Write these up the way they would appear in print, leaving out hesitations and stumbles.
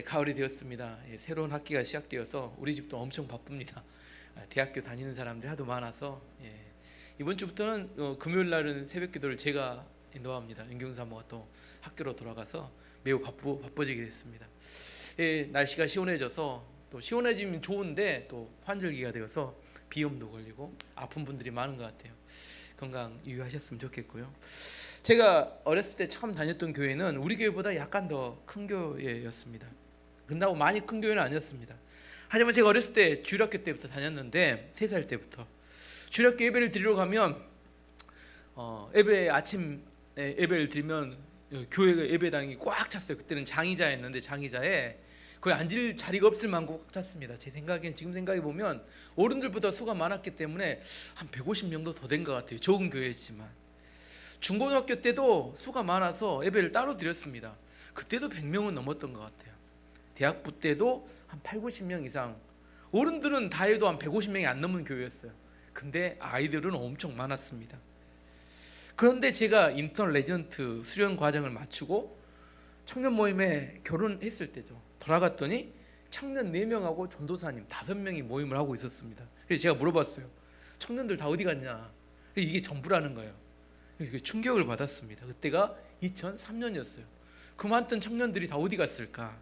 가을이 되었습니다. 새로운 학기가 시작되어서 우리 집도 엄청 바쁩니다. 대학교 다니는 사람들이 하도 많아서 이번 주부터는 금요일 날은 새벽기도를 제가 인도합니다. 윤경사모가 또 학교로 돌아가서 매우 바빠지게 됐습니다. 날씨가 시원해져서 또 시원해지면 좋은데 또 환절기가 되어서 비염도 걸리고 아픈 분들이 많은 것 같아요. 건강 유의하셨으면 좋겠고요. 제가 어렸을 때 처음 다녔던 교회는 우리 교회보다 약간 더 큰 교회였습니다. 근다고 많이 큰 교회는 아니었습니다. 하지만 제가 어렸을 때 주일학교 때부터 다녔는데 3살 때부터 주일학교 예배를 드리러 가면 아침 예배를 드리면 교회 예배당이 꽉 찼어요. 그때는 장의자였는데 장의자에 거의 앉을 자리가 없을 만큼 꽉 찼습니다. 제 생각엔 지금 생각해 보면 어른들보다 수가 많았기 때문에 한 150명도 더 된 것 같아요. 적은 교회였지만 중고등학교 때도 수가 많아서 예배를 따로 드렸습니다. 그때도 100명은 넘었던 것 같아요. 대학부 때도 한 80-90명 이상, 어른들은 다 해도 한 150명이 안 넘는 교회였어요. 근데 아이들은 엄청 많았습니다. 그런데 제가 인턴 레지던트 수련 과정을 마치고 청년 모임에 결혼했을 때죠. 돌아갔더니 청년 4명하고 전도사님 5명이 모임을 하고 있었습니다. 그래서 제가 물어봤어요. 청년들 다 어디 갔냐? 이게 전부라는 거예요. 충격을 받았습니다. 그때가 2003년이었어요. 그 많던 청년들이 다 어디 갔을까?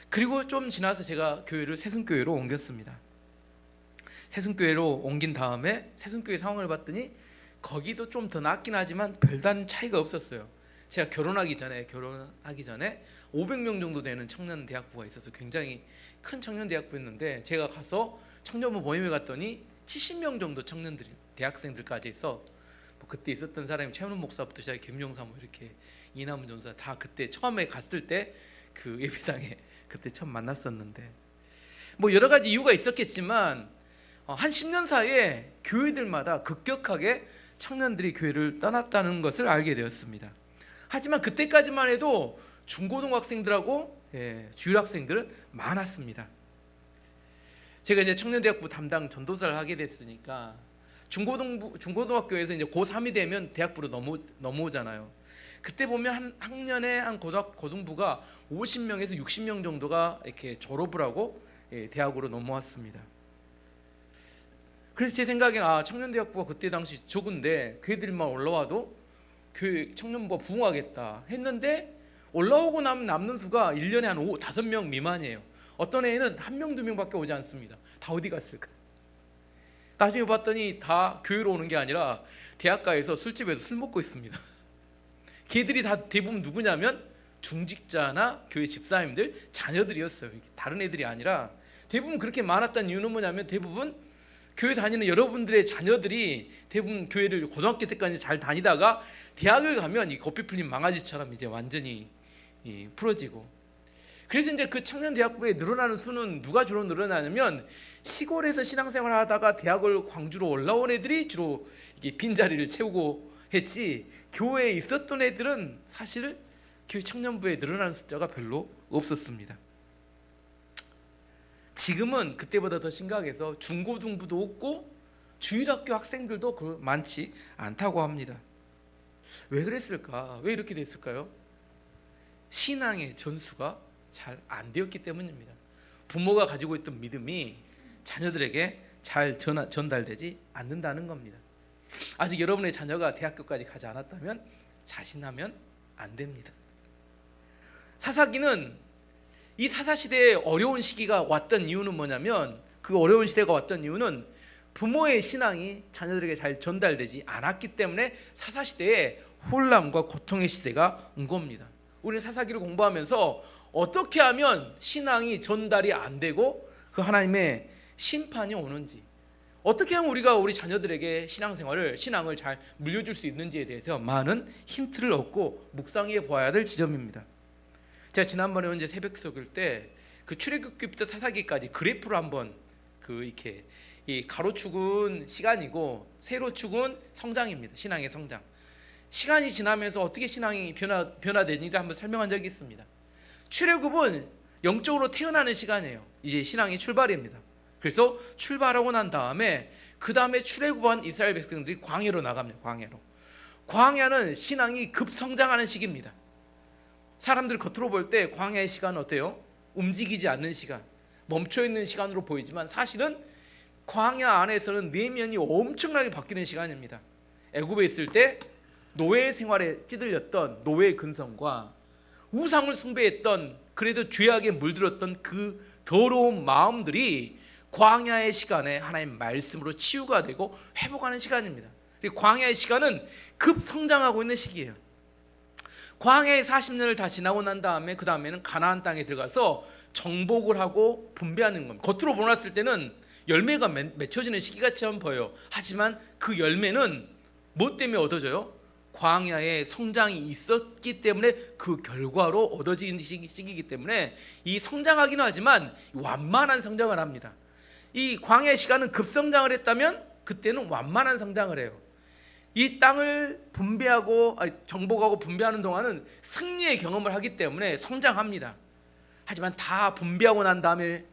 그리고 좀 지나서 제가 교회를 새순교회로 옮겼습니다. 새순교회로 옮긴 다음에 새순교회 상황을 봤더니 거기도 좀 더 낫긴 하지만 별다른 차이가 없었어요. 제가 결혼하기 전에 500명 정도 되는 청년 대학부가 있어서 굉장히 큰 청년 대학부였는데 제가 가서 청년부 모임에 갔더니 70명 정도 청년들이 대학생들까지 있어. 그때 있었던 사람이 최현훈 목사부터 시작해 김용삼 이렇게 이남은 전사 다 그때 처음에 갔을 때 그 예배당에 그때 처음 만났었는데 여러 가지 이유가 있었겠지만 한 10년 사이에 교회들마다 급격하게 청년들이 교회를 떠났다는 것을 알게 되었습니다. 하지만 그때까지만 해도 중고등학생들하고 주일학생들은 많았습니다. 제가 이제 청년대학부 담당 전도사를 하게 됐으니까 중고등학교에서 이제 고3이 되면 대학부로 넘어오잖아요. 그때 보면 한 학년에 한 고등부가 50명에서 60명 정도가 이렇게 졸업을 하고 대학으로 넘어왔습니다. 그래서 제 생각에는 청년대학부가 그때 당시 적은데 그 애들만 올라와도 교회 청년부가 부흥하겠다 했는데 올라오고 나면 남는 수가 1년에 한 5-5명 미만이에요. 어떤 애는 1명, 2명밖에 오지 않습니다. 다 어디 갔을까? 나중에 봤더니 다 교회로 오는 게 아니라 대학가에서 술집에서 술 먹고 있습니다. 걔들이 다 대부분 누구냐면 중직자나 교회 집사님들 자녀들이었어요. 다른 애들이 아니라 대부분 그렇게 많았다는 이유는 뭐냐면 대부분 교회 다니는 여러분들의 자녀들이 대부분 교회를 고등학교 때까지 잘 다니다가 대학을 가면 이 고삐 풀린 망아지처럼 이제 완전히 풀어지고, 그래서 이제 그 청년 대학부에 늘어나는 수는 누가 주로 늘어나냐면 시골에서 신앙생활을 하다가 대학을 광주로 올라온 애들이 주로 이게 빈자리를 채우고 했지, 교회에 있었던 애들은 사실 교회 청년부에 늘어나는 숫자가 별로 없었습니다. 지금은 그때보다 더 심각해서 중고등부도 없고 주일학교 학생들도 많지 않다고 합니다. 왜 그랬을까? 왜 이렇게 됐을까요? 신앙의 전수가 잘 안 되었기 때문입니다. 부모가 가지고 있던 믿음이 자녀들에게 잘 전달되지 않는다는 겁니다. 아직 여러분의 자녀가 대학교까지 가지 않았다면 자신하면 안 됩니다. 사사기는 이 사사시대에 어려운 시기가 왔던 이유는 뭐냐면, 그 어려운 시대가 왔던 이유는 부모의 신앙이 자녀들에게 잘 전달되지 않았기 때문에 사사시대에 혼란과 고통의 시대가 온 겁니다. 우리는 사사기를 공부하면서 어떻게 하면 신앙이 전달이 안 되고 그 하나님의 심판이 오는지, 어떻게 하면 우리가 우리 자녀들에게 신앙을 잘 물려줄 수 있는지에 대해서 많은 힌트를 얻고 묵상해 보아야 될 지점입니다. 제가 지난번에 이제 새벽 기도할 때 그 출애굽기부터 사사기까지 그래프로 한번 이렇게 이 가로축은 시간이고 세로축은 성장입니다. 신앙의 성장. 시간이 지나면서 어떻게 신앙이 변화되는지 한번 설명한 적이 있습니다. 출애굽은 영적으로 태어나는 시간이에요. 이제 신앙의 출발입니다. 그래서 출발하고 난 다음에 그 다음에 출애굽한 이스라엘 백성들이 광야로 나갑니다. 광야는 신앙이 급성장하는 시기입니다. 사람들 겉으로 볼 때 광야의 시간은 어때요? 움직이지 않는 시간, 멈춰 있는 시간으로 보이지만 사실은 광야 안에서는 내면이 엄청나게 바뀌는 시간입니다. 애굽에 있을 때 노예 생활에 찌들렸던 노예 근성과 우상을 숭배했던, 그래도 죄악에 물들었던 그 더러운 마음들이 광야의 시간에 하나님의 말씀으로 치유가 되고 회복하는 시간입니다. 광야의 시간은 급성장하고 있는 시기예요. 광야의 40년을 다 지나고 난 다음에 그 다음에는 가나안 땅에 들어가서 정복을 하고 분배하는 겁니다. 겉으로 보았을 때는 열매가 맺혀지는 시기같이 보여요. 하지만 그 열매는 뭐 때문에 얻어져요? 광야에 성장이 있었기 때문에 그 결과로 얻어지는 시기이기 때문에 이 성장하기는 하지만 완만한 성장을 합니다. 이 광야의 시간은 급성장을 했다면 그때는 완만한 성장을 해요. 이 땅을 정복하고 분배하는 동안은 승리의 경험을 하기 때문에 성장합니다. 하지만 다 분배하고 난 다음에는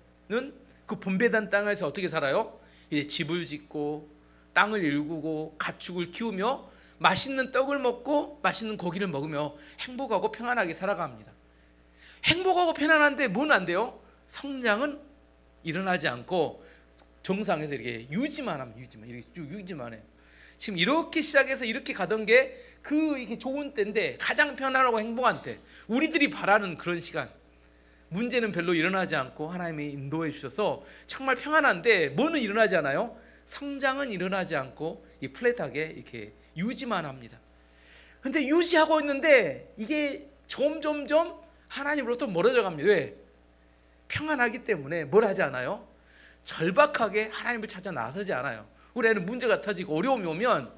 그 분배된 땅에서 어떻게 살아요? 이제 집을 짓고 땅을 일구고 가축을 키우며 맛있는 떡을 먹고 맛있는 고기를 먹으며 행복하고 평안하게 살아갑니다. 행복하고 편안한데 뭐는 안 돼요? 성장은 일어나지 않고 정상에서 이렇게 유지만 하면 유지만 해요. 지금 이렇게 시작해서 이렇게 가던 게 이게 좋은 때인데, 가장 편안하고 행복한 때, 우리들이 바라는 그런 시간, 문제는 별로 일어나지 않고 하나님이 인도해 주셔서 정말 평안한데 뭐는 일어나지 않아요? 성장은 일어나지 않고 이 플랫하게 이렇게 유지만 합니다. 근데 유지하고 있는데 이게 점점점 하나님으로부터 멀어져 갑니다. 왜? 평안하기 때문에 뭘 하지 않아요? 절박하게 하나님을 찾아 나서지 않아요. 우리 애는 문제가 터지고 어려움이 오면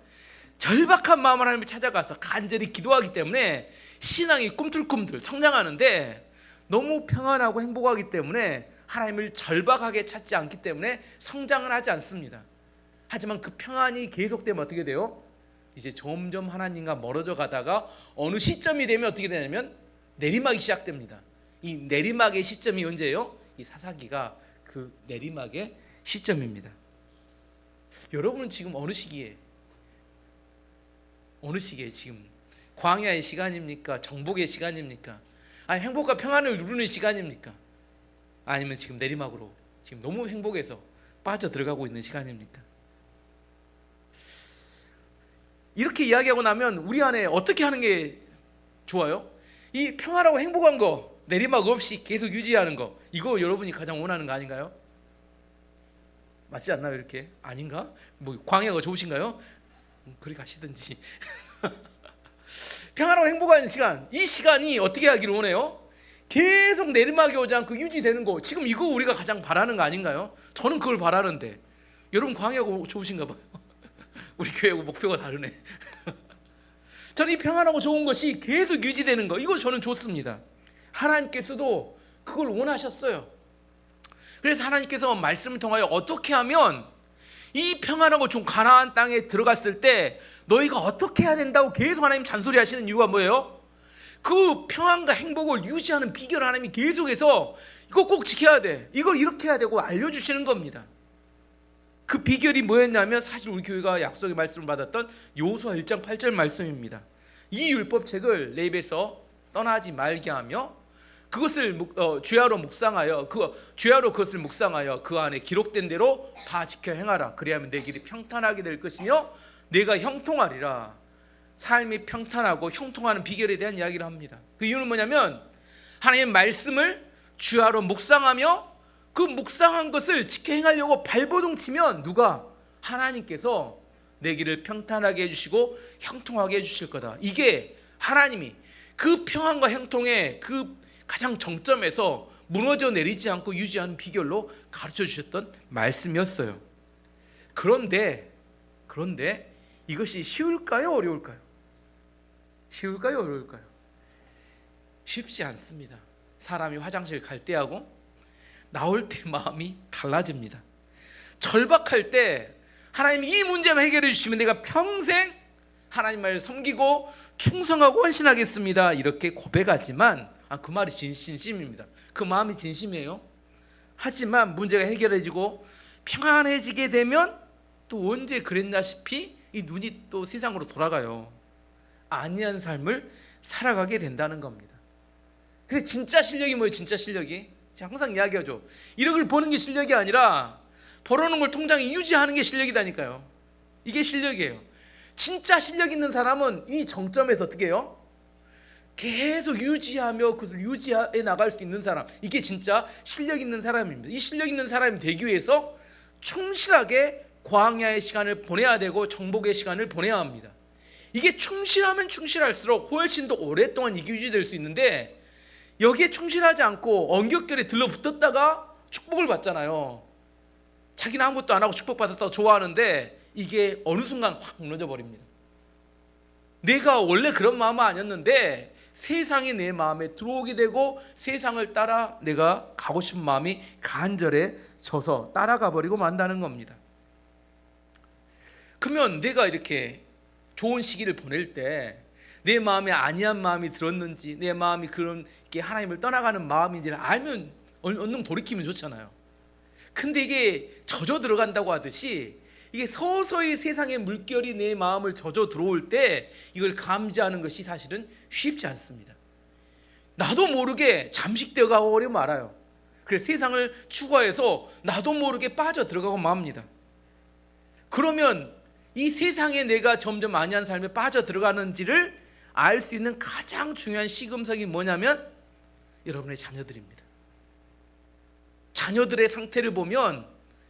절박한 마음으로 하나님을 찾아가서 간절히 기도하기 때문에 신앙이 꿈틀꿈틀 성장하는데, 너무 평안하고 행복하기 때문에 하나님을 절박하게 찾지 않기 때문에 성장을 하지 않습니다. 하지만 그 평안이 계속되면 어떻게 돼요? 이제 점점 하나님과 멀어져 가다가 어느 시점이 되면 어떻게 되냐면 내리막이 시작됩니다. 이 내리막의 시점이 언제예요? 이 사사기가 그 내리막의 시점입니다. 여러분은 지금 어느 시기에 지금 광야의 시간입니까? 정복의 시간입니까? 아니 행복과 평안을 누르는 시간입니까? 아니면 지금 내리막으로 지금 너무 행복해서 빠져 들어가고 있는 시간입니까? 이렇게 이야기하고 나면 우리 안에 어떻게 하는 게 좋아요? 이 평안하고 행복한 거, 내리막 없이 계속 유지하는 거, 이거 여러분이 가장 원하는 거 아닌가요? 맞지 않나요? 이렇게? 아닌가? 뭐 광야가 좋으신가요? 그리 가시든지. 평안하고 행복한 시간, 이 시간이 어떻게 하기를 원해요? 계속 내리막이 오지 않고 유지되는 거, 지금 이거 우리가 가장 바라는 거 아닌가요? 저는 그걸 바라는데 여러분 광야가 좋으신가 봐요. 우리 교회하고 목표가 다르네. 저는 이 평안하고 좋은 것이 계속 유지되는 거, 이거 저는 좋습니다. 하나님께서도 그걸 원하셨어요. 그래서 하나님께서 말씀을 통하여 어떻게 하면 이 평안하고 좀 가나안 땅에 들어갔을 때 너희가 어떻게 해야 된다고 계속 하나님 잔소리하시는 이유가 뭐예요? 그 평안과 행복을 유지하는 비결을 하나님이 계속해서 이거 꼭 지켜야 돼, 이걸 이렇게 해야 되고 알려주시는 겁니다. 그 비결이 뭐였냐면 사실 우리 교회가 약속의 말씀을 받았던 여호수아 1장 8절 말씀입니다. 이 율법책을 내 입에서 떠나지 말게 하며 그것을 주야로 묵상하여 그것을 묵상하여 그 안에 기록된 대로 다 지켜 행하라. 그리하면 내 길이 평탄하게 될 것이며 내가 형통하리라. 삶이 평탄하고 형통하는 비결에 대한 이야기를 합니다. 그 이유는 뭐냐면 하나님의 말씀을 주야로 묵상하며 그 묵상한 것을 지켜 행하려고 발버둥 치면 누가? 하나님께서 내 길을 평탄하게 해주시고 형통하게 해주실 거다. 이게 하나님이 그 평안과 형통의 그 가장 정점에서 무너져 내리지 않고 유지하는 비결로 가르쳐 주셨던 말씀이었어요. 그런데 이것이 쉬울까요? 어려울까요? 쉬울까요? 어려울까요? 쉽지 않습니다. 사람이 화장실 갈 때하고 나올 때 마음이 달라집니다. 절박할 때 하나님이 이 문제만 해결해 주시면 내가 평생 하나님 말을 섬기고 충성하고 헌신하겠습니다, 이렇게 고백하지만 그 말이 진심입니다. 그 마음이 진심이에요. 하지만 문제가 해결해지고 평안해지게 되면 또 언제 그랬나시피 이 눈이 또 세상으로 돌아가요. 안이한 삶을 살아가게 된다는 겁니다. 근데 진짜 실력이 뭐예요? 진짜 실력이? 제가 항상 이야기하죠. 1억을 버는 게 실력이 아니라 벌어놓은 걸 통장에 유지하는 게 실력이다니까요. 이게 실력이에요. 진짜 실력 있는 사람은 이 정점에서 어떻게 해요? 계속 유지하며 그것을 유지해 나갈 수 있는 사람, 이게 진짜 실력 있는 사람입니다. 이 실력 있는 사람이 되기 위해서 충실하게 광야의 시간을 보내야 되고 정복의 시간을 보내야 합니다. 이게 충실하면 충실할수록 훨씬 더 오랫동안 이게 유지될 수 있는데, 여기에 충실하지 않고 언격결에 들러붙었다가 축복을 받잖아요. 자기는 아무것도 안 하고 축복받았다고 좋아하는데 이게 어느 순간 확 무너져 버립니다. 내가 원래 그런 마음은 아니었는데 세상이 내 마음에 들어오게 되고 세상을 따라 내가 가고 싶은 마음이 간절해져서 따라가 버리고 만다는 겁니다. 그러면 내가 이렇게 좋은 시기를 보낼 때 내 마음에 안이한 마음이 들었는지, 내 마음이 그런 게 하나님을 떠나가는 마음인지를 알면 얼른 돌이키면 좋잖아요. 근데 이게 젖어 들어간다고 하듯이 이게 서서히 세상의 물결이 내 마음을 젖어 들어올 때 이걸 감지하는 것이 사실은 쉽지 않습니다. 나도 모르게 잠식되어 가고 버리면 말아요. 그래서 세상을 추구해서 나도 모르게 빠져 들어가고 맙니다. 그러면 이 세상에 내가 점점 안이한 삶에 빠져 들어가는지를 알 수 있는 가장 중요한 시금석이 뭐냐면 여러분의 자녀들입니다. 자녀들의 상태를 보면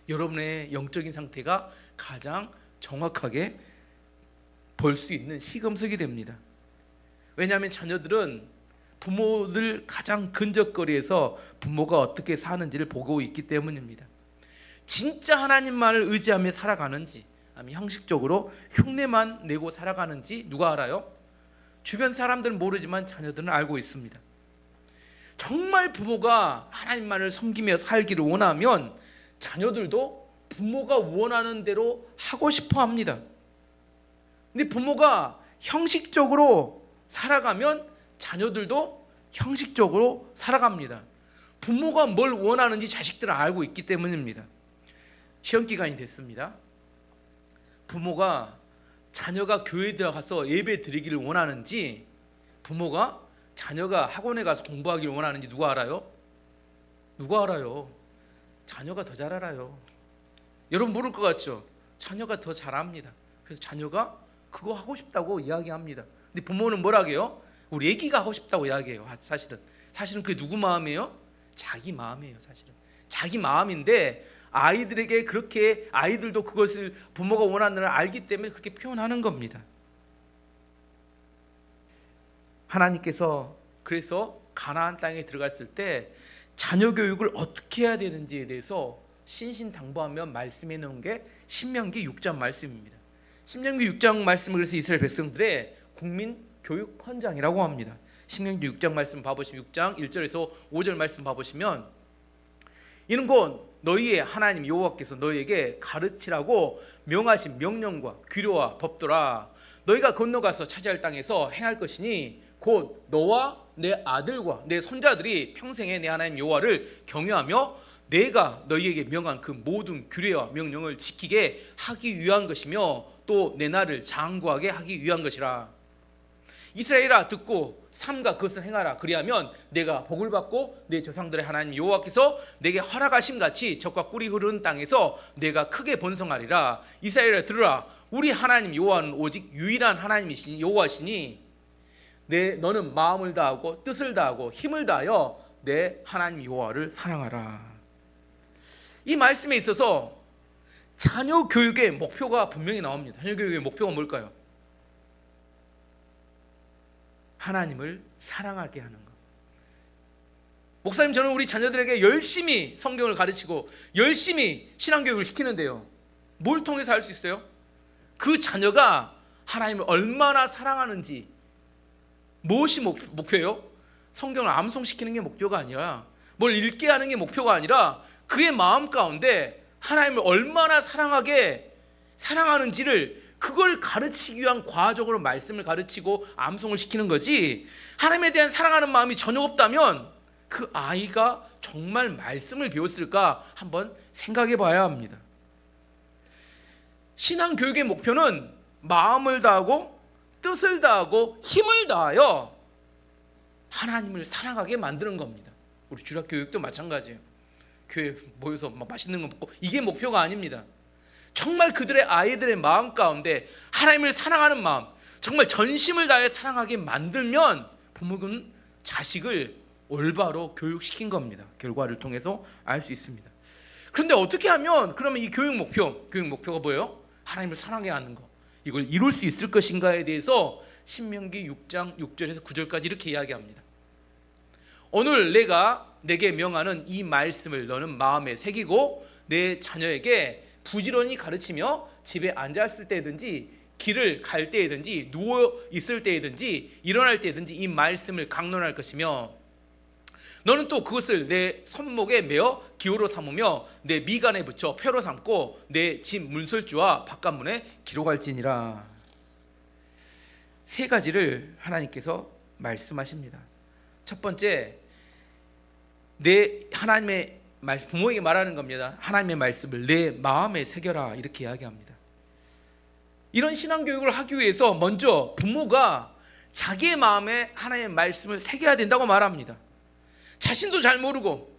여러분의 영적인 상태가 가장 정확하게 볼 수 있는 시금석이 됩니다. 왜냐하면 자녀들은 부모들 가장 근접거리에서 부모가 어떻게 사는지를 보고 있기 때문입니다. 진짜 하나님만을 의지하며 살아가는지 아니면 형식적으로 흉내만 내고 살아가는지 누가 알아요? 주변 사람들은 모르지만 자녀들은 알고 있습니다. 정말 부모가 하나님만을 섬기며 살기를 원하면 자녀들도 부모가 원하는 대로 하고 싶어 합니다. 근데 부모가 형식적으로 살아가면 자녀들도 형식적으로 살아갑니다. 부모가 뭘 원하는지 자식들은 알고 있기 때문입니다. 시험 기간이 됐습니다. 부모가 자녀가 교회에 들어가서 예배 드리기를 원하는지, 부모가 자녀가 학원에 가서 공부하기를 원하는지 누가 알아요? 누가 알아요? 자녀가 더 잘 알아요. 여러분 모를 것 같죠? 자녀가 더 잘 압니다. 그래서 자녀가 그거 하고 싶다고 이야기합니다. 근데 부모는 뭐라 해요? 우리 애기가 하고 싶다고 이야기해요. 사실은 그게 누구 마음이에요? 자기 마음이에요. 사실은 자기 마음인데 아이들에게 그렇게, 아이들도 그것을 부모가 원하는 걸 알기 때문에 그렇게 표현하는 겁니다. 하나님께서 그래서 가나안 땅에 들어갔을 때 자녀 교육을 어떻게 해야 되는지에 대해서 신신당부하며 말씀해 놓은 게 신명기 6장 말씀입니다. 신명기 6장 말씀을 그래서 이스라엘 백성들의 국민 교육 헌장이라고 합니다. 신명기 6장 말씀 봐보시면 6장 1절에서 5절 말씀 봐보시면, 이는 곧 너희의 하나님 여호와께서 너희에게 가르치라고 명하신 명령과 규례와 법도라. 너희가 건너가서 차지할 땅에서 행할 것이니 곧 너와 내 아들과 내 손자들이 평생에 내 하나님 여호와를 경외하며 내가 너희에게 명한 그 모든 규례와 명령을 지키게 하기 위한 것이며 또 내 날을 장구하게 하기 위한 것이라. 이스라엘아 듣고 삼가 그것을 행하라. 그리하면 내가 복을 받고 내 조상들의 하나님 여호와께서 내게 허락하심 같이 젖과 꿀이 흐르는 땅에서 내가 크게 번성하리라. 이스라엘아 들으라. 우리 하나님 여호와는 오직 유일한 하나님이시니 여호와시니 너는 마음을 다하고 뜻을 다하고 힘을 다하여 내 하나님 여호와를 사랑하라. 이 말씀에 있어서 자녀 교육의 목표가 분명히 나옵니다. 자녀 교육의 목표가 뭘까요? 하나님을 사랑하게 하는 것. 목사님, 저는 우리 자녀들에게 열심히 성경을 가르치고 열심히 신앙교육을 시키는데요, 뭘 통해서 할 수 있어요? 그 자녀가 하나님을 얼마나 사랑하는지. 무엇이 목표예요? 성경을 암송시키는 게 목표가 아니라, 뭘 읽게 하는 게 목표가 아니라 그의 마음 가운데 하나님을 얼마나 사랑하는지를, 그걸 가르치기 위한 과적으로 말씀을 가르치고 암송을 시키는 거지, 하나님에 대한 사랑하는 마음이 전혀 없다면 그 아이가 정말 말씀을 배웠을까 한번 생각해 봐야 합니다. 신앙교육의 목표는 마음을 다하고 뜻을 다하고 힘을 다하여 하나님을 사랑하게 만드는 겁니다. 우리 주일학교육도 마찬가지예요. 교회 모여서 막 맛있는 거 먹고 이게 목표가 아닙니다. 정말 그들의 아이들의 마음 가운데 하나님을 사랑하는 마음, 정말 전심을 다해 사랑하게 만들면 부모는 자식을 올바로 교육시킨 겁니다. 결과를 통해서 알 수 있습니다. 그런데 어떻게 하면 그러면 이 교육 목표가 뭐예요? 하나님을 사랑하게 하는 거, 이걸 이룰 수 있을 것인가에 대해서 신명기 6장 6절에서 9절까지 이렇게 이야기합니다. 오늘 내게 명하는 이 말씀을 너는 마음에 새기고 내 자녀에게 부지런히 가르치며 집에 앉았을 때든지 길을 갈 때든지 누워 있을 때든지 일어날 때든지 이 말씀을 강론할 것이며 너는 또 그것을 내 손목에 메어 기호로 삼으며 내 미간에 붙여 표로 삼고 내 집 문설주와 바깥문에 기록할지니라. 세 가지를 하나님께서 말씀하십니다. 첫 번째, 하나님의 말씀, 부모에게 말하는 겁니다. 하나님의 말씀을 내 마음에 새겨라, 이렇게 이야기합니다. 이런 신앙교육을 하기 위해서 먼저 부모가 자기의 마음에 하나님의 말씀을 새겨야 된다고 말합니다. 자신도 잘 모르고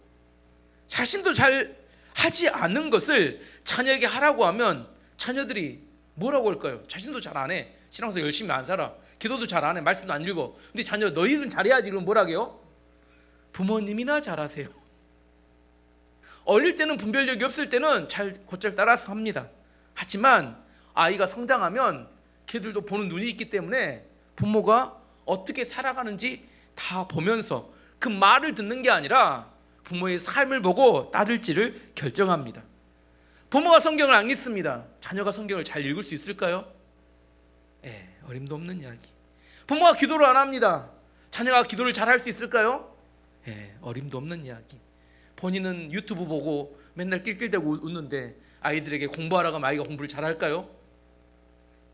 자신도 잘 하지 않는 것을 자녀에게 하라고 하면 자녀들이 뭐라고 할까요? 자신도 잘 안 해, 신앙생활 열심히 안 살아, 기도도 잘 안 해, 말씀도 안 읽어. 근데 자녀 너희는 잘해야지, 그럼 뭐라고요? 부모님이나 잘하세요. 어릴 때는 분별력이 없을 때는 곧잘 따라서 합니다. 하지만 아이가 성장하면 걔들도 보는 눈이 있기 때문에 부모가 어떻게 살아가는지 다 보면서 그 말을 듣는 게 아니라 부모의 삶을 보고 따를지를 결정합니다. 부모가 성경을 안 읽습니다. 자녀가 성경을 잘 읽을 수 있을까요? 어림도 없는 이야기. 부모가 기도를 안 합니다. 자녀가 기도를 잘 할 수 있을까요? 어림도 없는 이야기. 본인은 유튜브 보고 맨날 낄낄대고 웃는데 아이들에게 공부하라고 하면 아이가 공부를 잘할까요?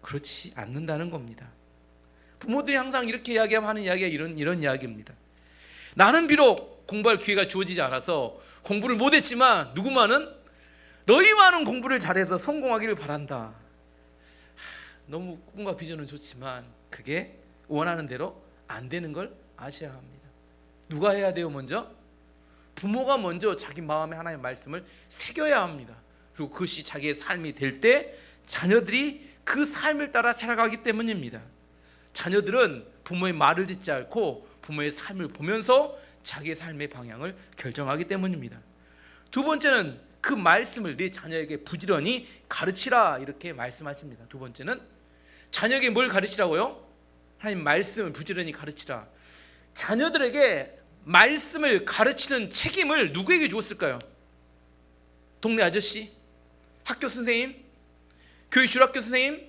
그렇지 않는다는 겁니다. 부모들이 항상 이렇게 이야기하면 하는 이야기가 이런 이야기입니다. 나는 비록 공부할 기회가 주어지지 않아서 공부를 못했지만 누구만은 너희만은 공부를 잘해서 성공하기를 바란다. 너무 꿈과 비전은 좋지만 그게 원하는 대로 안 되는 걸 아셔야 합니다. 누가 해야 돼요? 먼저 부모가 먼저 자기 마음에 하나님의 말씀을 새겨야 합니다. 그리고 그것이 자기의 삶이 될 때 자녀들이 그 삶을 따라 살아가기 때문입니다. 자녀들은 부모의 말을 듣지 않고 부모의 삶을 보면서 자기의 삶의 방향을 결정하기 때문입니다. 두 번째는 그 말씀을 네 자녀에게 부지런히 가르치라, 이렇게 말씀하십니다. 두 번째는 자녀에게 뭘 가르치라고요? 하나님 말씀을 부지런히 가르치라. 자녀들에게 말씀을 가르치는 책임을 누구에게 주었을까요? 동네 아저씨? 학교 선생님? 교회 주일학교 선생님?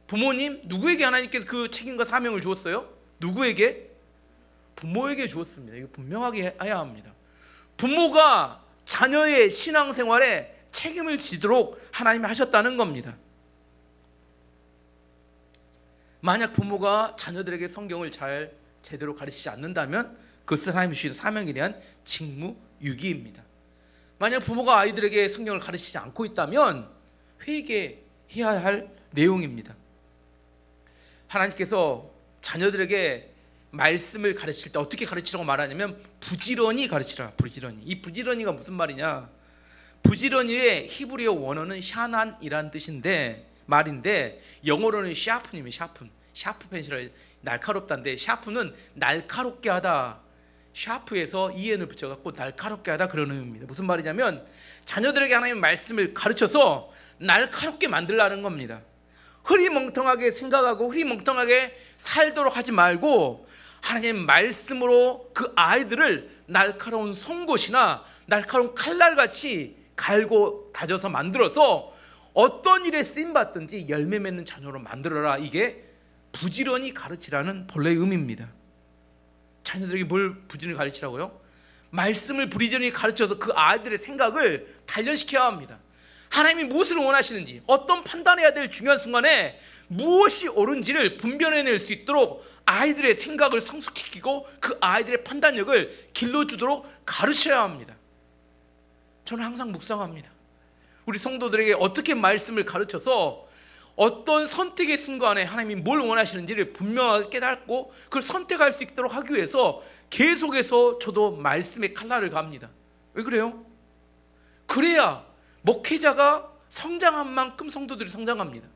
부모님? 누구에게 하나님께서 그 책임과 사명을 주었어요? 누구에게? 부모에게 주었습니다. 이거 분명하게 해야 합니다. 부모가 자녀의 신앙생활에 책임을 지도록 하나님이 하셨다는 겁니다. 만약 부모가 자녀들에게 성경을 제대로 가르치지 않는다면 그것은 하나님이 주신 사명에 대한 직무유기입니다. 만약 부모가 아이들에게 성경을 가르치지 않고 있다면 회개해야 할 내용입니다. 하나님께서 자녀들에게 말씀을 가르칠 때 어떻게 가르치라고 말하냐면 부지런히 가르치라. 부지런히. 이 부지런히가 무슨 말이냐? 부지런히의 히브리어 원어는 샤난이란 뜻인데 말인데 영어로는 샤프입니다. 샤프 펜시라, 날카롭다인데 샤프는 날카롭게 하다. 샤프에서 EN을 붙여갖고 날카롭게 하다, 그런 의미입니다. 무슨 말이냐면 자녀들에게 하나님의 말씀을 가르쳐서 날카롭게 만들라는 겁니다. 흐리멍텅하게 생각하고 흐리멍텅하게 살도록 하지 말고 하나님의 말씀으로 그 아이들을 날카로운 송곳이나 날카로운 칼날같이 갈고 다져서 만들어서 어떤 일에 쓰임받든지 열매 맺는 자녀로 만들어라. 이게 부지런히 가르치라는 본래의 의미입니다. 자녀들에게 뭘 부지런히 가르치라고요? 말씀을 부지런히 가르쳐서 그 아이들의 생각을 단련시켜야 합니다. 하나님이 무엇을 원하시는지, 어떤 판단해야 될 중요한 순간에 무엇이 옳은지를 분별해낼 수 있도록 아이들의 생각을 성숙시키고 그 아이들의 판단력을 길러주도록 가르쳐야 합니다. 저는 항상 묵상합니다. 우리 성도들에게 어떻게 말씀을 가르쳐서 어떤 선택의 순간에 하나님이 뭘 원하시는지를 분명하게 깨닫고 그걸 선택할 수 있도록 하기 위해서 계속해서 저도 말씀의 칼날을 갑니다. 왜 그래요? 그래야 목회자가 성장한 만큼 성도들이 성장합니다.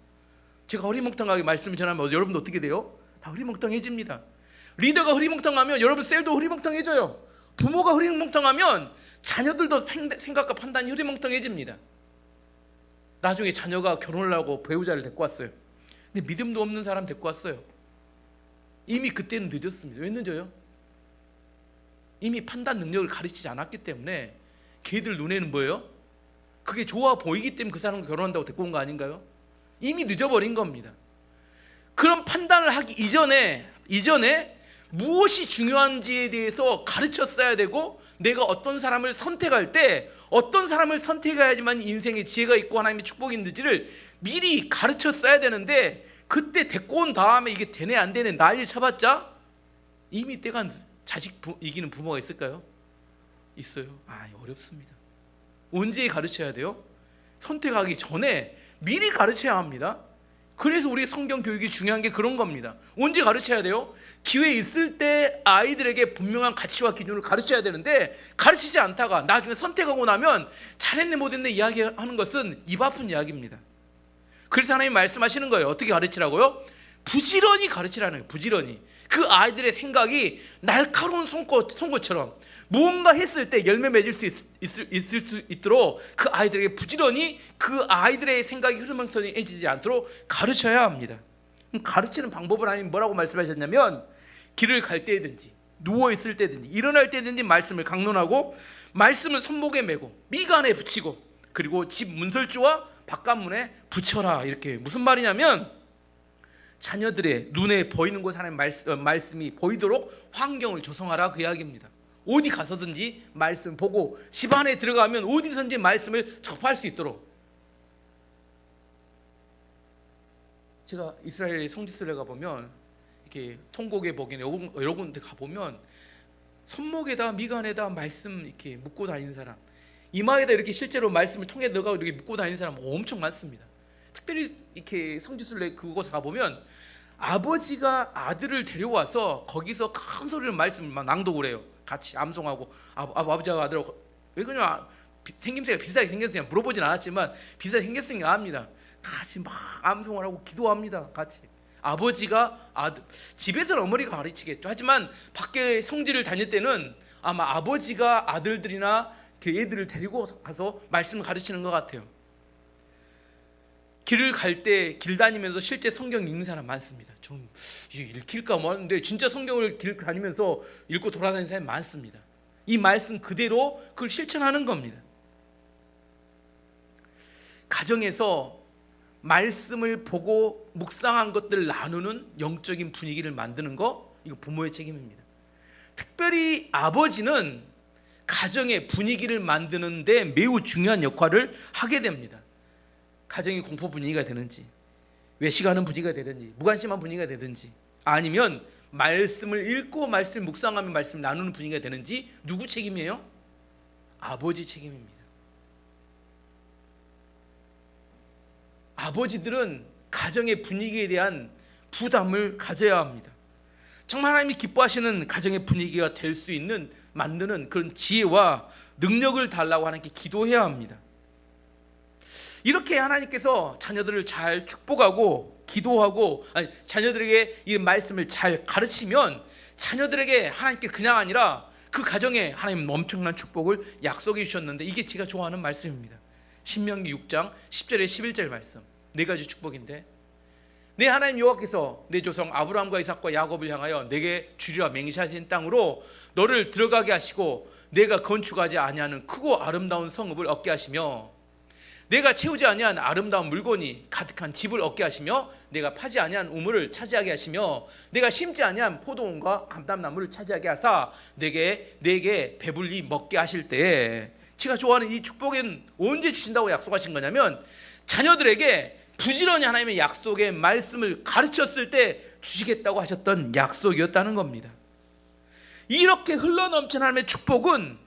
제가 흐리멍텅하게 말씀을 전하면 여러분도 어떻게 돼요? 다 흐리멍텅해집니다. 리더가 흐리멍텅하면 여러분 셀도 흐리멍텅해져요. 부모가 흐리멍텅하면 자녀들도 생각과 판단이 흐리멍텅해집니다. 나중에 자녀가 결혼을 하고 배우자를 데리고 왔어요. 근데 믿음도 없는 사람 데리고 왔어요. 이미 그때는 늦었습니다. 왜 늦어요? 이미 판단 능력을 가르치지 않았기 때문에 걔들 눈에는 뭐예요? 그게 좋아 보이기 때문에 그 사람과 결혼한다고 데리고 온 거 아닌가요? 이미 늦어버린 겁니다. 그런 판단을 하기 이전에 무엇이 중요한지에 대해서 가르쳤어야 되고, 내가 어떤 사람을 선택할 때 어떤 사람을 선택해야지만 인생의 지혜가 있고 하나님의 축복이 있는지를 미리 가르쳤어야 되는데, 그때 데리고 온 다음에 이게 되네 안 되네 난리 쳐봤자 이미 때가 자식 이기는 부모가 있을까요? 있어요. 어렵습니다. 언제 가르쳐야 돼요? 선택하기 전에 미리 가르쳐야 합니다. 그래서 우리 성경 교육이 중요한 게 그런 겁니다. 언제 가르쳐야 돼요? 기회 있을 때 아이들에게 분명한 가치와 기준을 가르쳐야 되는데, 가르치지 않다가 나중에 선택하고 나면 잘했네 못했네 이야기하는 것은 입 아픈 이야기입니다. 그래서 하나님 말씀하시는 거예요. 어떻게 가르치라고요? 부지런히 가르치라는 거예요. 부지런히. 그 아이들의 생각이 날카로운 송곳처럼 뭔가 했을 때 열매 맺을 수 있을 수 있도록 그 아이들에게 부지런히 그 아이들의 생각이 흐르멍텅해지지 않도록 가르쳐야 합니다. 가르치는 방법을 하나님 뭐라고 말씀하셨냐면, 길을 갈 때든지 누워있을 때든지 일어날 때든지 말씀을 강론하고 말씀을 손목에 메고 미간에 붙이고 그리고 집 문설주와 바깥문에 붙여라. 이렇게 무슨 말이냐면, 자녀들의 눈에 보이는 곳 하나님 말씀이 보이도록 환경을 조성하라 그 이야기입니다. 어디 가서든지 말씀 보고 집 안에 들어가면 어디선지 말씀을 접할 수 있도록. 제가 이스라엘의 성지순례 가보면 이렇게 통곡에 보기는 여러 군데 가보면 손목에다 미간에다 말씀 이렇게 묶고 다니는 사람, 이마에다 이렇게 실제로 말씀을 통해 넣어가 이렇게 묶고 다니는 사람 엄청 많습니다. 특별히 이렇게 성지순례 그곳에 가보면 아버지가 아들을 데려와서 거기서 큰 소리로 말씀을 막 낭독을 해요. 같이 암송하고 아버지와 아들하고. 왜 그러냐, 생김새가 비슷하게 생겼으니까 물어보진 않았지만 비슷하게 생겼으니까 압니다. 같이 막 암송을 하고 기도합니다. 같이. 아버지가 아들, 집에서는 어머니가 가르치겠죠. 하지만 밖에 성지를 다닐 때는 아마 아버지가 아들들이나 그 애들을 데리고 가서 말씀을 가르치는 것 같아요. 길을 갈 때 길 다니면서 실제 성경 읽는 사람 많습니다. 좀 읽힐까 뭐 하는데 진짜 성경을 길 다니면서 읽고 돌아다니는 사람이 많습니다. 이 말씀 그대로 그걸 실천하는 겁니다. 가정에서 말씀을 보고 묵상한 것들을 나누는 영적인 분위기를 만드는 거, 이거 부모의 책임입니다. 특별히 아버지는 가정의 분위기를 만드는 데 매우 중요한 역할을 하게 됩니다. 가정이 공포 분위기가 되는지, 외식하는 분위기가 되든지, 무관심한 분위기가 되든지, 아니면 말씀을 읽고 말씀 묵상하며 말씀 나누는 분위기가 되는지 누구 책임이에요? 아버지 책임입니다. 아버지들은 가정의 분위기에 대한 부담을 가져야 합니다. 정말 하나님이 기뻐하시는 가정의 분위기가 될 수 있는 만드는 그런 지혜와 능력을 달라고 하나님께 기도해야 합니다. 이렇게 하나님께서 자녀들을 잘 축복하고 기도하고 자녀들에게 이 말씀을 잘 가르치면 자녀들에게 하나님께 그냥 아니라 그 가정에 하나님 엄청난 축복을 약속해 주셨는데, 이게 제가 좋아하는 말씀입니다. 신명기 6장 10절에 11절 말씀, 네 가지 축복인데, 내 하나님 여호와께서 내 조상 아브라함과 이삭과 야곱을 향하여 내게 주리라 맹세하신 땅으로 너를 들어가게 하시고 내가 건축하지 아니하는 크고 아름다운 성읍을 얻게 하시며, 내가 채우지 아니한 아름다운 물건이 가득한 집을 얻게 하시며, 내가 파지 아니한 우물을 차지하게 하시며, 내가 심지 아니한 포도원과 감람나무를 차지하게 하사 내게 배불리 먹게 하실 때에. 제가 좋아하는 이 축복은 언제 주신다고 약속하신 거냐면, 자녀들에게 부지런히 하나님의 약속의 말씀을 가르쳤을 때 주시겠다고 하셨던 약속이었다는 겁니다. 이렇게 흘러넘친 하나님의 축복은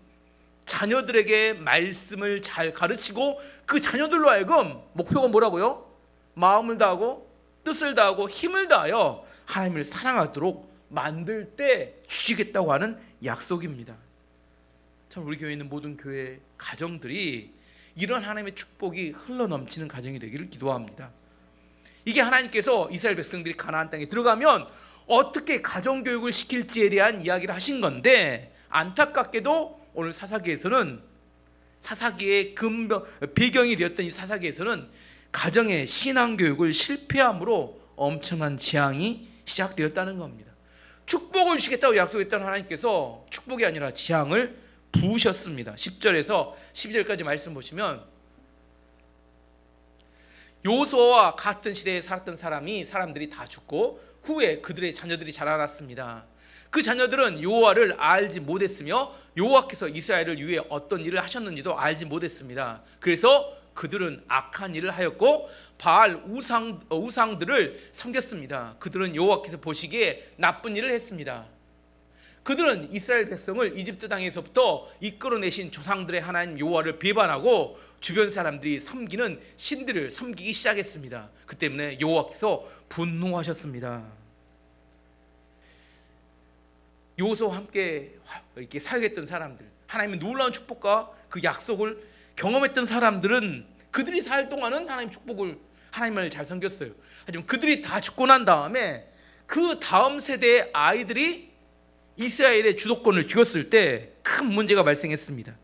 자녀들에게 말씀을 잘 가르치고 그 자녀들로 하여금 목표가 뭐라고요? 마음을 다하고 뜻을 다하고 힘을 다하여 하나님을 사랑하도록 만들 때 주시겠다고 하는 약속입니다. 참 우리 교회에 있는 모든 교회 가정들이 이런 하나님의 축복이 흘러넘치는 가정이 되기를 기도합니다. 이게 하나님께서 이스라엘 백성들이 가나안 땅에 들어가면 어떻게 가정교육을 시킬지에 대한 이야기를 하신 건데, 안타깝게도 오늘 사사기에서는, 사사기의 배경이 되었던 이 사사기에서는 가정의 신앙교육을 실패함으로 엄청난 재앙이 시작되었다는 겁니다. 축복을 주시겠다고 약속했던 하나님께서 축복이 아니라 재앙을 부으셨습니다. 10절에서 12절까지 말씀 보시면, 요수아와 같은 시대에 살았던 사람들이 다 죽고 후에 그들의 자녀들이 자라났습니다. 그 자녀들은 여호와를 알지 못했으며 여호와께서 이스라엘을 위해 어떤 일을 하셨는지도 알지 못했습니다. 그래서 그들은 악한 일을 하였고 바알 우상들을 섬겼습니다. 그들은 여호와께서 보시기에 나쁜 일을 했습니다. 그들은 이스라엘 백성을 이집트 땅에서부터 이끌어내신 조상들의 하나님 여호와를 배반하고 주변 사람들이 섬기는 신들을 섬기기 시작했습니다. 그 때문에 여호와께서 분노하셨습니다. 여호수아와 함께 이렇게 사역했던 사람들, 하나님의 놀라운 축복과 그 약속을 경험했던 사람들은 그들이 살 동안은 하나님 축복을, 하나님을 잘 섬겼어요. 하지만 그들이 다 죽고 난 다음에 그 다음 세대의 아이들이 이스라엘의 주도권을 쥐었을 때 큰 문제가 발생했습니다.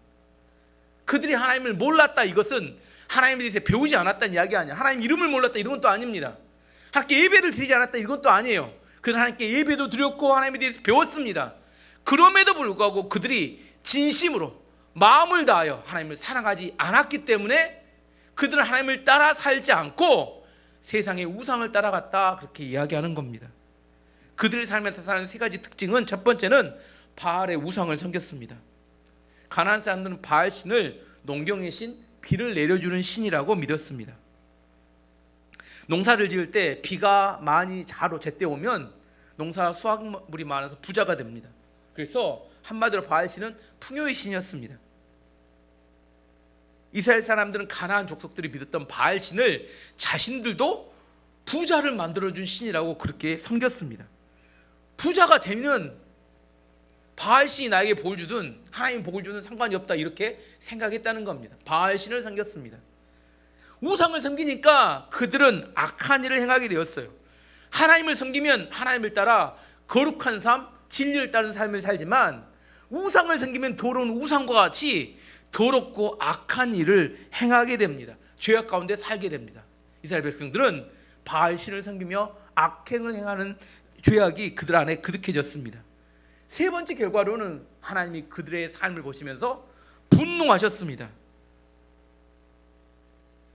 그들이 하나님을 몰랐다, 이것은 하나님에 대해서 배우지 않았다는 이야기 아니야. 하나님 이름을 몰랐다, 이런 것도 아닙니다. 하나님께 예배를 드리지 않았다, 이런 것도 아니에요. 그들은 하나님께 예배도 드렸고 하나님에 대해서 배웠습니다. 그럼에도 불구하고 그들이 진심으로 마음을 다하여 하나님을 사랑하지 않았기 때문에 그들은 하나님을 따라 살지 않고 세상의 우상을 따라갔다, 그렇게 이야기하는 겁니다. 그들의 삶에 나타나는 세 가지 특징은, 첫 번째는 바알의 우상을 섬겼습니다. 가나안 사람들은 바알 신을 농경의 신, 비를 내려주는 신이라고 믿었습니다. 농사를 지을 때 비가 많이 제때 오면 농사 수확물이 많아서 부자가 됩니다. 그래서 한마디로 바알 신은 풍요의 신이었습니다. 이스라엘 사람들은 가나안 족속들이 믿었던 바알 신을 자신들도 부자를 만들어준 신이라고 그렇게 섬겼습니다. 부자가 되면 바알 신이 나에게 복을 주든 하나님 복을 주든 상관이 없다, 이렇게 생각했다는 겁니다. 바알 신을 섬겼습니다. 우상을 섬기니까 그들은 악한 일을 행하게 되었어요. 하나님을 섬기면 하나님을 따라 거룩한 삶, 진리를 따른 삶을 살지만 우상을 섬기면 더러운 우상과 같이 더럽고 악한 일을 행하게 됩니다. 죄악 가운데 살게 됩니다. 이스라엘 백성들은 바알 신을 섬기며 악행을 행하는 죄악이 그들 안에 그득해졌습니다. 세 번째 결과로는 하나님이 그들의 삶을 보시면서 분노하셨습니다.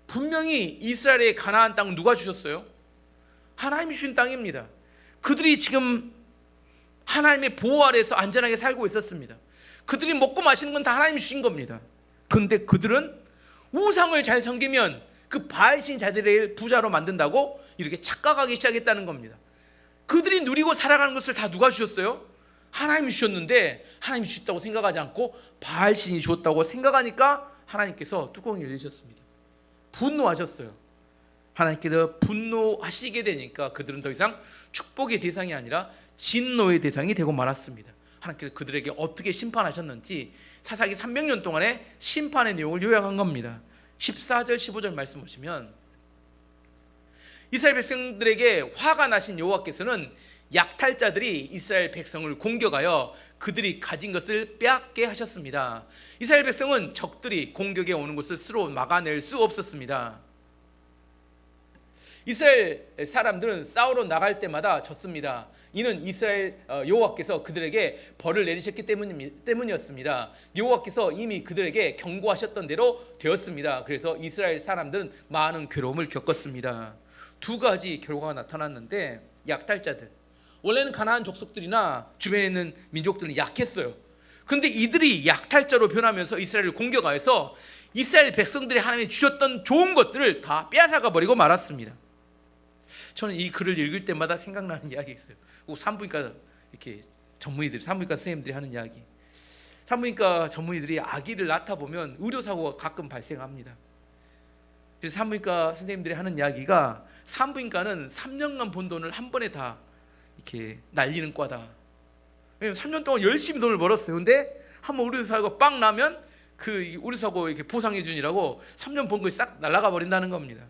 분명히 이스라엘의 가나안 땅은 누가 주셨어요? 하나님이 주신 땅입니다. 그들이 지금 하나님의 보호 아래에서 안전하게 살고 있었습니다. 그들이 먹고 마시는 건 다 하나님이 주신 겁니다. 그런데 그들은 우상을 잘 섬기면 그 바알신 자들을 부자로 만든다고 이렇게 착각하기 시작했다는 겁니다. 그들이 누리고 살아가는 것을 다 누가 주셨어요? 하나님이 주셨는데 하나님이 주셨다고 생각하지 않고 바알신이 주었다고 생각하니까 하나님께서 뚜껑을 열리셨습니다. 분노하셨어요. 하나님께서 분노하시게 되니까 그들은 더 이상 축복의 대상이 아니라 진노의 대상이 되고 말았습니다. 하나님께서 그들에게 어떻게 심판하셨는지 사사기 300년 동안의 심판의 내용을 요약한 겁니다. 14절 15절 말씀 보시면, 이스라엘 백성들에게 화가 나신 여호와께서는 약탈자들이 이스라엘 백성을 공격하여 그들이 가진 것을 빼앗게 하셨습니다. 이스라엘 백성은 적들이 공격해 오는 것을 스스로 막아낼 수 없었습니다. 이스라엘 사람들은 싸우러 나갈 때마다 졌습니다. 이는 이스라엘 여호와께서 그들에게 벌을 내리셨기 때문이었습니다. 여호와께서 이미 그들에게 경고하셨던 대로 되었습니다. 그래서 이스라엘 사람들은 많은 괴로움을 겪었습니다. 두 가지 결과가 나타났는데, 약탈자들, 원래는 가나안 족속들이나 주변에 있는 민족들은 약했어요. 그런데 이들이 약탈자로 변하면서 이스라엘을 공격하여서 이스라엘 백성들이 하나님이 주셨던 좋은 것들을 다 빼앗아가 버리고 말았습니다. 저는 이 글을 읽을 때마다 생각나는 이야기가 있어요. 산부인과 이렇게 산부인과 선생님들이 하는 이야기. 산부인과 전문의들이 아기를 낳다 보면 의료사고가 가끔 발생합니다. 그래서 산부인과 선생님들이 하는 이야기가 산부인과는 3년간 번 돈을 한 번에 다 이렇게 날리는 과다. 왜냐면 3년 동안 열심히 돈을 벌었어요. 근데 한번 의료사고 빵 나면 그 의료사고 이렇게 보상해 주니라고 3년 번 것이 싹 날아가 버린다는 겁니다.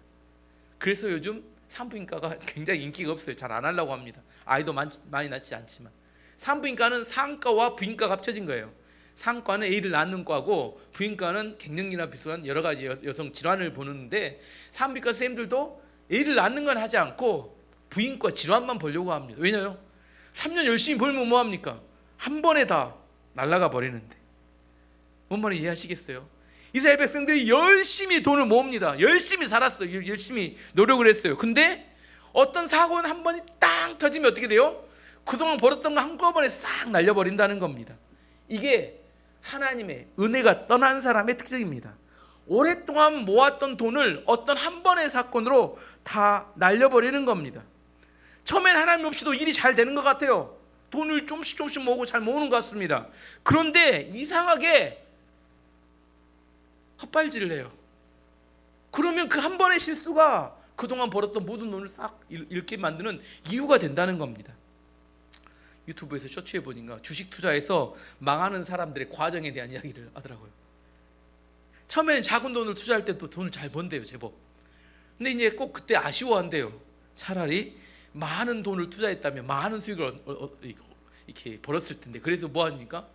그래서 요즘 산부인과가 굉장히 인기가 없어요. 잘 안 하려고 합니다. 아이도 많이 낳지 않지만. 산부인과는 상과와 부인과가 합쳐진 거예요. 상과는 애를 낳는 과고 부인과는 갱년기나 비슷한 여러 가지 여성 질환을 보는데, 산부인과 선생님들도 애를 낳는 건 하지 않고 부인과 질환만 보려고 합니다. 왜냐요? 3년 열심히 벌면 뭐합니까? 한 번에 다 날아가 버리는데. 뭔 말인지 이해하시겠어요? 이스라엘 백성들이 열심히 돈을 모읍니다. 열심히 살았어요. 열심히 노력을 했어요. 근데 어떤 사고는 한 번이 땅 터지면 어떻게 돼요? 그동안 벌었던 거 한꺼번에 싹 날려버린다는 겁니다. 이게 하나님의 은혜가 떠난 사람의 특징입니다. 오랫동안 모았던 돈을 어떤 한 번의 사건으로 다 날려버리는 겁니다. 처음엔 하나님 없이도 일이 잘 되는 것 같아요. 돈을 조금씩 모으고 잘 모으는 것 같습니다. 그런데 이상하게 헛발질을 해요. 그러면 그 한 번의 실수가 그동안 벌었던 모든 돈을 싹 잃게 만드는 이유가 된다는 겁니다. 유튜브에서 쇼츠에 보니까 주식 투자에서 망하는 사람들의 과정에 대한 이야기를 하더라고요. 처음에는 작은 돈을 투자할 때 또 돈을 잘 번대요, 제법. 근데 이제 꼭 그때 아쉬워한대요. 차라리 많은 돈을 투자했다면 많은 수익을 이렇게 벌었을 텐데. 그래서 뭐 합니까?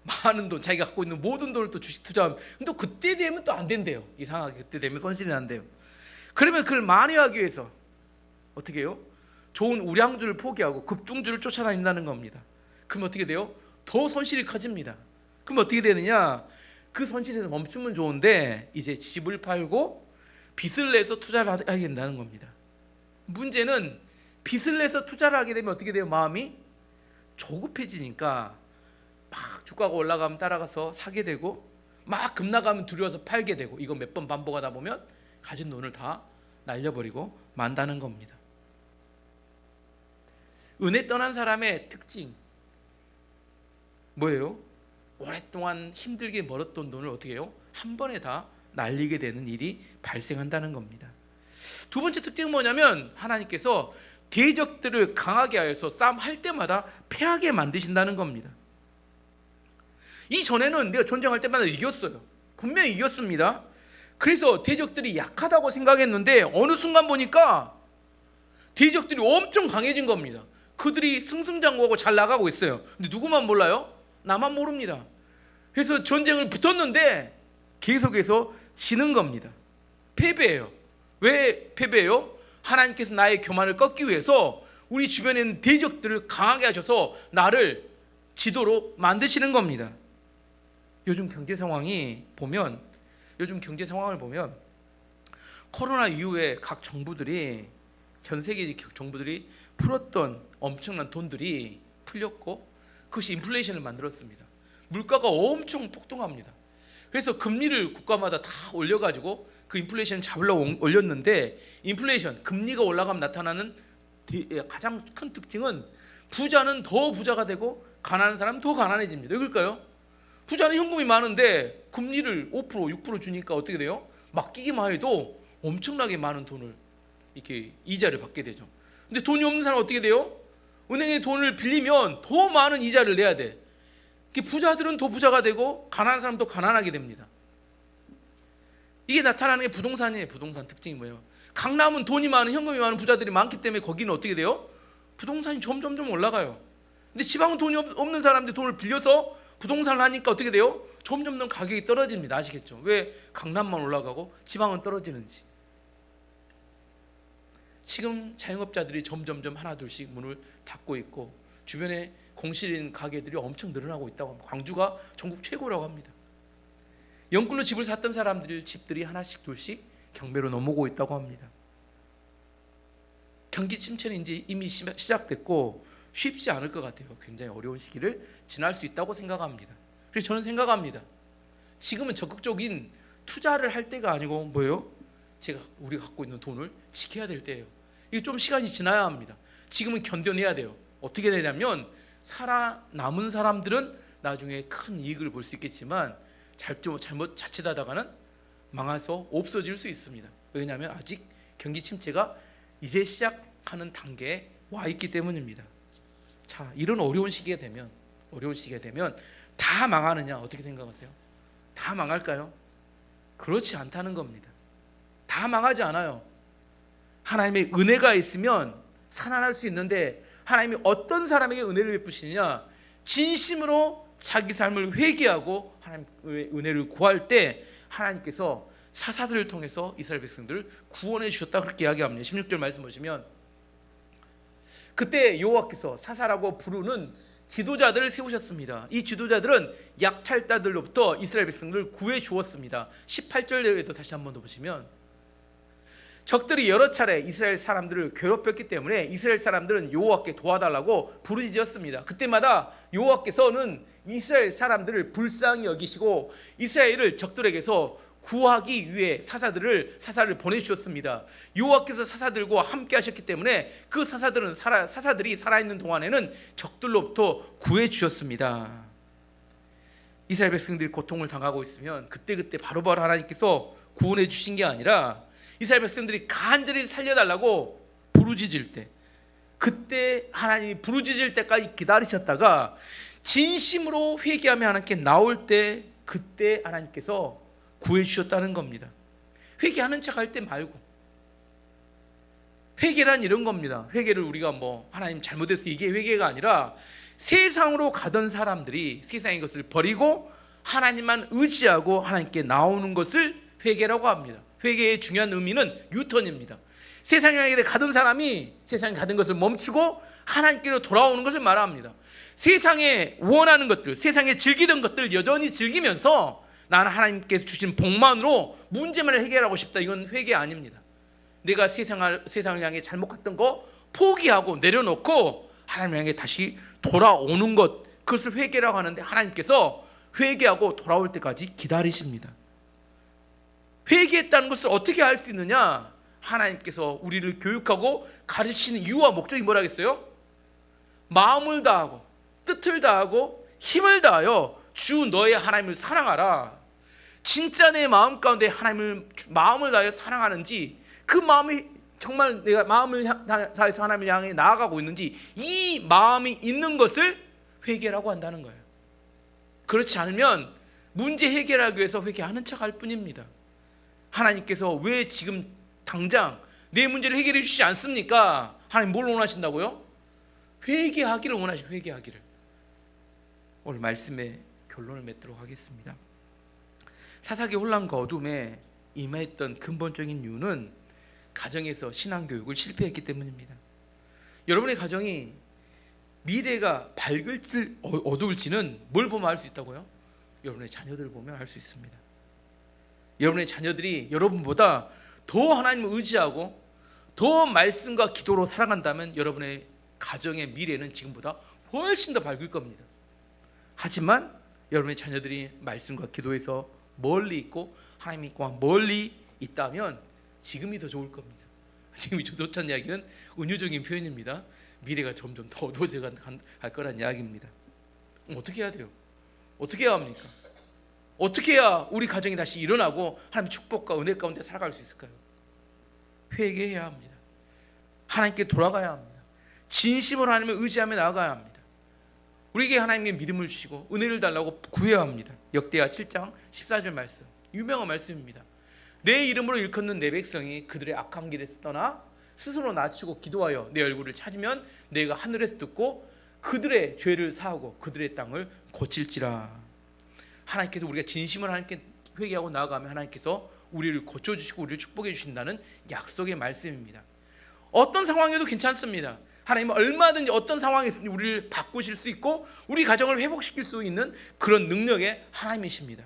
많은 돈, 자기가 갖고 있는 모든 돈을 또 주식 투자하면, 근데 또 그때 되면 또 안 된대요. 이상하게 그때 되면 손실이 난대요. 그러면 그걸 만회하기 위해서 어떻게 해요? 좋은 우량주를 포기하고 급등주를 쫓아다닌다는 겁니다. 그럼 어떻게 돼요? 더 손실이 커집니다. 그럼 어떻게 되느냐? 그 손실에서 멈추면 좋은데 이제 집을 팔고 빚을 내서 투자를 하게 된다는 겁니다. 문제는 빚을 내서 투자를 하게 되면 어떻게 돼요? 마음이 조급해지니까 막 주가가 올라가면 따라가서 사게 되고, 막 급락하면 두려워서 팔게 되고, 이거 몇 번 반복하다 보면 가진 돈을 다 날려버리고 만다는 겁니다. 은혜 떠난 사람의 특징 뭐예요? 오랫동안 힘들게 벌었던 돈을 어떻게 해요? 한 번에 다 날리게 되는 일이 발생한다는 겁니다. 두 번째 특징은 뭐냐면 하나님께서 대적들을 강하게 하여서 싸움할 때마다 패하게 만드신다는 겁니다. 이전에는 내가 전쟁할 때마다 이겼어요. 분명히 이겼습니다. 그래서 대적들이 약하다고 생각했는데 어느 순간 보니까 대적들이 엄청 강해진 겁니다. 그들이 승승장구하고 잘 나가고 있어요. 근데 누구만 몰라요? 나만 모릅니다. 그래서 전쟁을 붙었는데 계속해서 지는 겁니다. 패배해요. 왜 패배해요? 하나님께서 나의 교만을 꺾기 위해서 우리 주변에 있는 대적들을 강하게 하셔서 나를 지도로 만드시는 겁니다. 요즘 경제 상황을 보면 코로나 이후에 각 정부들이, 전 세계 정부들이 풀었던 엄청난 돈들이 풀렸고, 그것이 인플레이션을 만들었습니다. 물가가 엄청 폭등합니다. 그래서 금리를 국가마다 다 올려가지고 그 인플레이션을 잡으려고 올렸는데, 인플레이션, 금리가 올라가면 나타나는 가장 큰 특징은 부자는 더 부자가 되고 가난한 사람은 더 가난해집니다. 왜 그럴까요? 부자는 현금이 많은데 금리를 5%, 6% 주니까 어떻게 돼요? 맡기기만 해도 엄청나게 많은 돈을 이렇게 이자를 받게 되죠. 근데 돈이 없는 사람은 어떻게 돼요? 은행에 돈을 빌리면 더 많은 이자를 내야 돼. 부자들은 더 부자가 되고 가난한 사람은 더 가난하게 됩니다. 이게 나타나는 게 부동산이에요. 부동산 특징이 뭐예요? 강남은 돈이 많은, 현금이 많은 부자들이 많기 때문에 거기는 어떻게 돼요? 부동산이 점점 올라가요. 근데 지방은 돈이 없는 사람들이 돈을 빌려서 부동산을 하니까 어떻게 돼요? 점점 가격이 떨어집니다. 아시겠죠? 왜 강남만 올라가고 지방은 떨어지는지. 지금 자영업자들이 점점 하나둘씩 문을 닫고 있고, 주변에 공실인 가게들이 엄청 늘어나고 있다고 합니다. 광주가 전국 최고라고 합니다. 영끌로 집을 샀던 사람들 집들이 하나씩 둘씩 경매로 넘어오고 있다고 합니다. 경기 침체는 이제 이미 시작됐고 쉽지 않을 것 같아요. 굉장히 어려운 시기를 지날 수 있다고 생각합니다. 그래서 저는 생각합니다. 지금은 적극적인 투자를 할 때가 아니고 뭐예요? 우리가 갖고 있는 돈을 지켜야 될 때예요. 이게 좀 시간이 지나야 합니다. 지금은 견뎌내야 돼요. 어떻게 되냐면 살아남은 사람들은 나중에 큰 이익을 볼 수 있겠지만 잘못 자칫하다가는 망해서 없어질 수 있습니다. 왜냐하면 아직 경기 침체가 이제 시작하는 단계에 와 있기 때문입니다. 자, 이런 어려운 시기가 되면 다 망하느냐 어떻게 생각하세요? 다 망할까요? 그렇지 않다는 겁니다. 다 망하지 않아요. 하나님의 은혜가 있으면 살아날 수 있는데, 하나님이 어떤 사람에게 은혜를 베푸시느냐, 진심으로 자기 삶을 회개하고 하나님의 은혜를 구할 때 하나님께서 사사들을 통해서 이스라엘 백성들을 구원해 주셨다, 그렇게 이야기합니다. 16절 말씀 보시면, 그때 여호와께서 사사라고 부르는 지도자들을 세우셨습니다. 이 지도자들은 약탈자들로부터 이스라엘 백성들을 구해 주었습니다. 18절에도 다시 한번 더 보시면, 적들이 여러 차례 이스라엘 사람들을 괴롭혔기 때문에 이스라엘 사람들은 여호와께 도와달라고 부르짖었습니다. 그때마다 여호와께서는 이스라엘 사람들을 불쌍히 여기시고 이스라엘을 적들에게서 구하기 위해 사사들을 보내주셨습니다. 여호와께서 사사들과 함께 하셨기 때문에 그 사사들이 살아있는 동안에는 적들로부터 구해주셨습니다. 이스라엘 백성들이 고통을 당하고 있으면 그때그때 바로바로 하나님께서 구원해 주신 게 아니라, 이스라엘 백성들이 간절히 살려달라고 부르짖을 때, 그때 하나님이 부르짖을 때까지 기다리셨다가 진심으로 회개하며 하나님께 나올 때, 그때 하나님께서 구해주셨다는 겁니다. 회개하는 척 할 때 말고, 회개란 이런 겁니다. 회개를 우리가 하나님 잘못했어 이게 회개가 아니라, 세상으로 가던 사람들이 세상의 것을 버리고 하나님만 의지하고 하나님께 나오는 것을 회개라고 합니다. 회개의 중요한 의미는 유턴입니다. 세상에 가던 사람이 세상에 가던 것을 멈추고 하나님께로 돌아오는 것을 말합니다. 세상에 원하는 것들, 세상에 즐기던 것들 여전히 즐기면서 나는 하나님께서 주신 복만으로 문제만을 해결하고 싶다, 이건 회개 아닙니다. 내가 세상을 향해 잘못 갔던 거 포기하고 내려놓고 하나님 향해 다시 돌아오는 것, 그것을 회개라고 하는데, 하나님께서 회개하고 돌아올 때까지 기다리십니다. 회개했다는 것을 어떻게 알 수 있느냐? 하나님께서 우리를 교육하고 가르치시는 이유와 목적이 뭐라겠어요? 마음을 다하고 뜻을 다하고 힘을 다하여 주 너의 하나님을 사랑하라. 진짜 내 마음 가운데 마음을 다하여 사랑하는지, 그 마음이 정말 내가 마음을 다해서 하나님을 향해 나아가고 있는지, 이 마음이 있는 것을 회개라고 한다는 거예요. 그렇지 않으면 문제 해결하기 위해서 회개하는 척 할 뿐입니다. 하나님께서 왜 지금 당장 내 문제를 해결해 주시지 않습니까? 하나님 뭘 원하신다고요? 회개하기를 원하시고, 회개하기를. 오늘 말씀의 결론을 맺도록 하겠습니다. 사사기 혼란과 어둠에 임했던 근본적인 이유는 가정에서 신앙교육을 실패했기 때문입니다. 여러분의 가정이 미래가 밝을지 어두울지는 뭘 보면 알 수 있다고요? 여러분의 자녀들을 보면 알 수 있습니다. 여러분의 자녀들이 여러분보다 더 하나님을 의지하고 더 말씀과 기도로 살아간다면 여러분의 가정의 미래는 지금보다 훨씬 더 밝을 겁니다. 하지만 여러분의 자녀들이 말씀과 기도에서 멀리 있고 하나님과 멀리 있다면 지금이 더 좋을 겁니다. 지금이 좋다는 이야기는 은유적인 표현입니다. 미래가 점점 더 어두워져 갈 거란 이야기입니다. 어떻게 해야 돼요? 어떻게 해야 합니까? 어떻게 해야 우리 가정이 다시 일어나고 하나님의 축복과 은혜 가운데 살아갈 수 있을까요? 회개해야 합니다. 하나님께 돌아가야 합니다. 진심으로 하나님을 의지하며 나아가야 합니다. 우리에게 하나님의 믿음을 주시고 은혜를 달라고 구해야 합니다. 역대하 7장 14절 말씀, 유명한 말씀입니다. 내 이름으로 일컫는 내 백성이 그들의 악한 길에서 떠나 스스로 낮추고 기도하여 내 얼굴을 찾으면 내가 하늘에서 듣고 그들의 죄를 사하고 그들의 땅을 고칠지라. 하나님께서 우리가 진심으로 하나님께 회개하고 나아가면 하나님께서 우리를 고쳐주시고 우리를 축복해 주신다는 약속의 말씀입니다. 어떤 상황에도 괜찮습니다. 하나님은 얼마든지 어떤 상황에 있든지 우리를 바꾸실 수 있고 우리 가정을 회복시킬 수 있는 그런 능력의 하나님이십니다.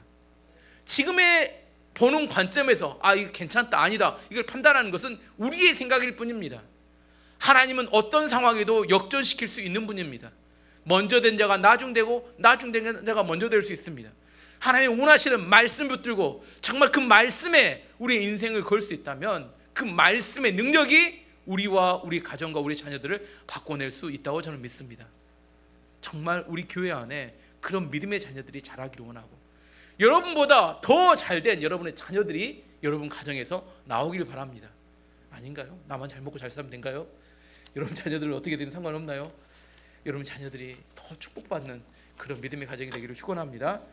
지금의 보는 관점에서 이거 괜찮다 아니다 이걸 판단하는 것은 우리의 생각일 뿐입니다. 하나님은 어떤 상황에도 역전시킬 수 있는 분입니다. 먼저 된 자가 나중되고 나중된 자가 먼저 될 수 있습니다. 하나님이 원하시는 말씀 붙들고 정말 그 말씀에 우리의 인생을 걸 수 있다면 그 말씀의 능력이 우리와 우리 가정과 우리 자녀들을 바꿔낼 수 있다고 저는 믿습니다. 정말 우리 교회 안에 그런 믿음의 자녀들이 자라기를 원하고 여러분보다 더 잘된 여러분의 자녀들이 여러분 가정에서 나오길 바랍니다. 아닌가요? 나만 잘 먹고 잘 살면 된가요? 여러분 자녀들은 어떻게 되든 상관없나요? 여러분 자녀들이 더 축복받는 그런 믿음의 가정이 되기를 축원합니다.